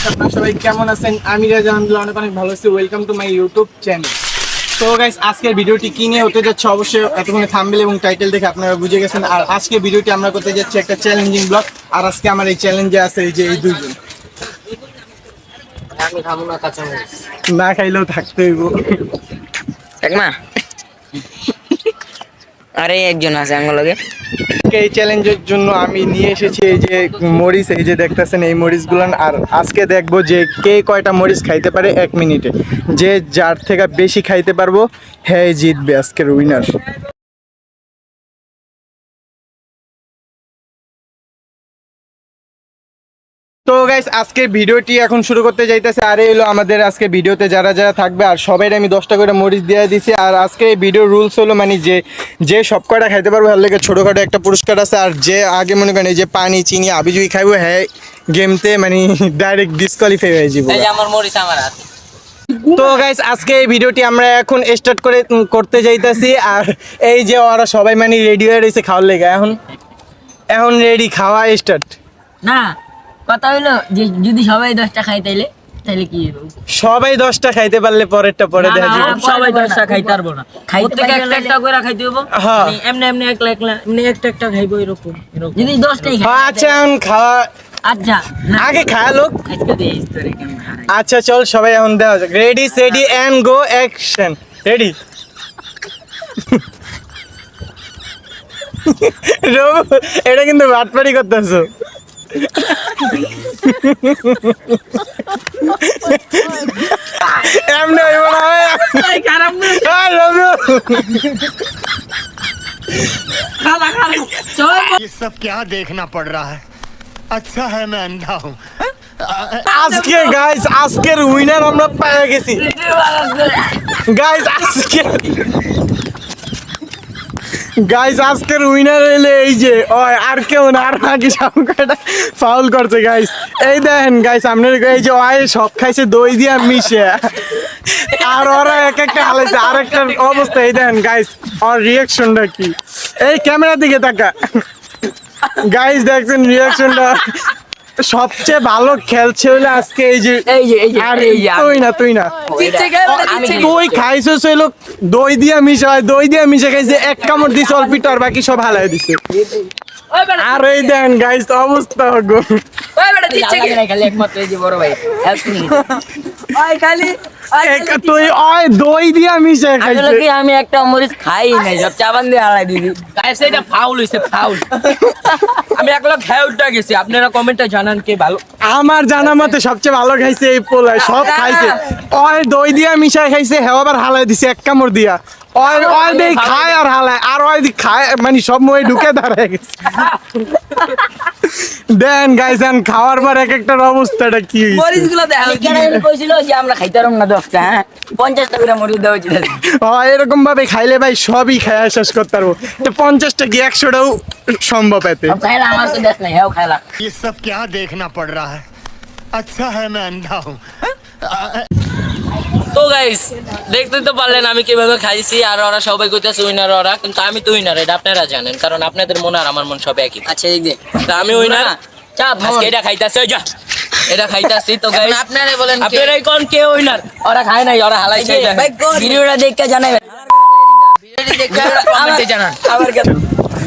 আপনারা সবাই কেমন আছেন? আমি রাজা আলহামদুলিল্লাহ অনেক অনেক ভালো আছি। Welcome to my YouTube channel. তো গাইস, আজকের ভিডিওটি কি নিয়ে হতে যাচ্ছে অবশ্যই এতক্ষণে থাম্বনেল এবং টাইটেল দেখে আপনারা বুঝে গেছেন। আর আজকে ভিডিওটি আমরা করতে যাচ্ছি একটা চ্যালেঞ্জিং ব্লগ। আর আজকে আমার এই চ্যালেঞ্জে আছে এই যে এই দুইজন। আমি খাবো না কাঁচামরিচ, না খাইলেও থাকতে হইব। দেখ না আরে একজন আছে আমার লগে। এই চ্যালেঞ্জের জন্য আমি নিয়ে এসেছি এই যে মরিচ, এই যে দেখতেছেন এই মরিচগুলো। আর আজকে দেখবো যে কে কয়টা মরিচ খাইতে পারে 1 মিনিটে। যে যার থেকে বেশি খাইতে পারবো হ্যাঁ জিতবে আজকের উইনার। তো গাইস, আজকে ভিডিওটি এখন শুরু করতে যাইতেছে। আর এই হলো আমাদের আজকে ভিডিওতে যারা যারা থাকবে। আর সবাই আমি 10টা করে মরিচ দিয়ে দিছি। আর আজকে এই ভিডিওর রুলস হলো মানে যে সব কয়টা খাইতে পারবো তার লেগে ছোটোখাটো একটা পুরস্কার আছে। আর যে আগে মনে করেন এই যে পানি চিনি আবিজুই খাইবো হ্যাঁ গেমতে মানে ডাইরেক্ট ডিসকোয়ালিফাই হয়ে যাবো। এই যে আমার মরিচ আমার হাতে। তো গাইস, আজকে এই ভিডিওটি আমরা এখন স্টার্ট করতে যাইতাছি। আর এই যে ওরা সবাই মানে রেডি হয়ে রয়েছে খাওয়ার লেগে। এখন রেডি, খাওয়া স্টার্ট। না কথা হইলো যে যদি সবাই 10টা খাই তাইলে কি হবে? সবাই 10টা খাইতে পারলে পরেরটা পরে দেখা যাবে। সবাই 10টা খাইতে পারবো না, প্রত্যেকে একটা একটা করে খাইতে হবে। হ্যাঁ। মানে এমনি এমনি একলা একলা এমনি একটা একটা খাইবো এরকম যদি 10টাই খাই। আচ্ছা এখন খাওয়া আচ্ছা আগে খায়া লোক। আজকে দে স্টোরি কেমন হারাই। আচ্ছা চল সবাই এখন দেওয়া যাক। Ready steady and go action. Ready. এটা কিন্তু বাটপারি করতেছো। এমনি হইব না। খারাপ না, খালা খালা চল। ये सब क्या देखना पड़ रहा है? अच्छा है मैं अंधा हूँ। আজকে গাইস আজকের উইনার আমরা পেয়ে গেছি গাইস। আজকের উইনার হইলে এই যে ওই আর কেউ না, আর আগে সবকটা ফাউল করছে গাইস। এই দেখেন গাইস আপনার এই যে ওই সব খাইছে দই দিয়া মিশে। আর ওরা এক একটা হালাইছে আর একটা অবস্থা। এই দেখেন গাইস ওর রিয়াকশনটা কি। এই ক্যামেরার দিকে তাকা গাইস, দেখছেন রিয়াকশনটা। সবচেয়ে ভালো খেলছে হইলো আজকে এই যে আর তুই না তুই খাইছিস হইলো দই দিয়া মিশা। দই দিয়া মিশে খাইছে, এক কামড় দিছে অল্পিটা আর বাকি সব হালাই দিছে। আর এই দেন গাইস অবস্থা গো। ওই বেটা দিচ্ছে খালি একমাত্র এই যে বড় ভাই ওই খালি তুই ওই দই দিয়া মিশে খাইছে। আসলে কি আমি একটা মরিচ খাই নাই, সব চাবান দিয়ে হালাই দিবি। গাইস এটা ফাউল হইছে, ফাউল। আমি একলা খেয়ে উল্টা গেছি। আপনারা কমেন্টে জানান কে ভালো। আমার জানা মতে সবচেয়ে ভালো খাইছে এই পোলায়, সব খাইছে। ওই দই দিয়া মিশাই খাইছে, হ্যাঁ আবার হালাই দিছে এক কামড় দিয়া। ওই দেই খায় আর হালায়, আর ওই খায় মানে সব মই ঢুকে দাঁড়ায় গেছে। দেন গাইস এন্ড খাওয়ার পর এক একটার অবস্থাটা কি হইছে। মরিচগুলো দেখো কেন কইছিল যে আমরা খাইতে পারব না 10টা। হ্যাঁ 50টা করে মরিচ দেওয়া উচিত। এরকম ভাবে খাইলে ভাই সবই খায়া শেষ করতে পারবো। তো 50টা কি 100টাও সম্ভব এতে। খাইলা আমার তো দেখ নাই, হ্যাঁ খাইলা। ये सब क्या देखना पड़ रहा है? अच्छा है मैं अंधा हूँ। তো গাইস দেখতে তো পারলেন আমি কিভাবে খাইছি। আর ওরা সবাই কইতাছে উইনার ওরা, কিন্তু আমি তো উইনার, এটা আপনারা জানেন। কারণ আপনাদের মন আর আমার মন সব একই। আচ্ছা এই যে তা আমি উইনার। আজকে এটা খাইতাছে, ওই যা এটা খাইতাছি। তো গাইস আপনারা বলেন আপনারাই কোন কে উইনার। ওরা খায় নাই, ওরা হালাইছে। ভিডিওটা দেখে জানাবেন, ভিডিওটা দেখে কমেন্টে জানান। আবার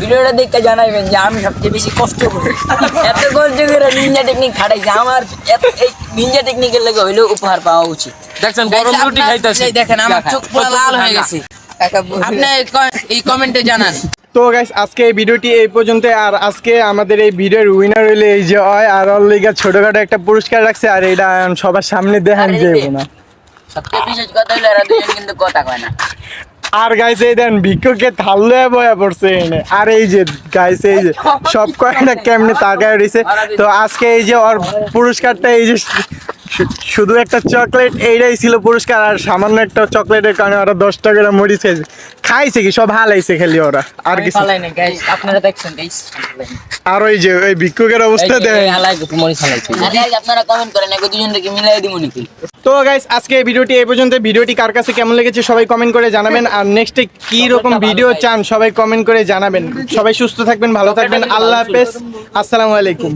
ভিডিওটা দেখে জানাবেন যে আমি সবচেয়ে বেশি কষ্ট করি। এত কষ্ট করে নিনজা টেকনিক খাটাইছে। আমার এই নিনজা টেকনিকের লাগে হইলেও উপহার পাওয়া উচিত। দেখছেন গরম রুটি খাইতাছি, দেখেন আমার চোখ পুরো লাল হয়ে গেছে। আপনি এই কমেন্টে জানান। তো গাইস আজকে এই ভিডিওটি এই পর্যন্ত। আর আজকে আমাদের এই ভিডিওর উইনার হইলে এই যে হয়। আর ওর লিগা ছোটখাটো একটা পুরস্কার রাখছে। আর এটা সবার সামনে দেখান যাবে না। সবচেয়ে বিশেষ কথা হলো এরা দুজন কিন্তু কথা কয় না। আর গাইস এই দেন ভিক্ষুকে থাললে বয়া পড়ছে এনে। আর এই যে গাইস এই যে সব কয়টা কেমনে তাকায় রইছে। তো আজকে এই যে ওর পুরস্কারটা এই যে শুধু একটা চকলেট, এইটাই ছিল পুরস্কার। আর সামান্য একটা চকলেটের কারণে ওরা 10 টাকা করে মরিচ খাইছে কি সব হালাইছে খালি ওরা, আর কিছু আপনারা দেখছেন গাইস। আর ওই যে ওই ভিক্ষুকের অবস্থা দেখেন। আপনারা কমেন্ট করেন এগো দুজনকে মিলাই দিমু নাকি। তো গাইস আজকে এই ভিডিওটি এই পর্যন্ত। ভিডিওটি কার কাছে কেমন লেগেছে সবাই কমেন্ট করে জানাবেন। আর নেক্সটে কি রকম ভিডিও চান সবাই কমেন্ট করে জানাবেন। সবাই সুস্থ থাকবেন, ভালো থাকবেন। আল্লাহ হাফেজ, আসসালামু আলাইকুম।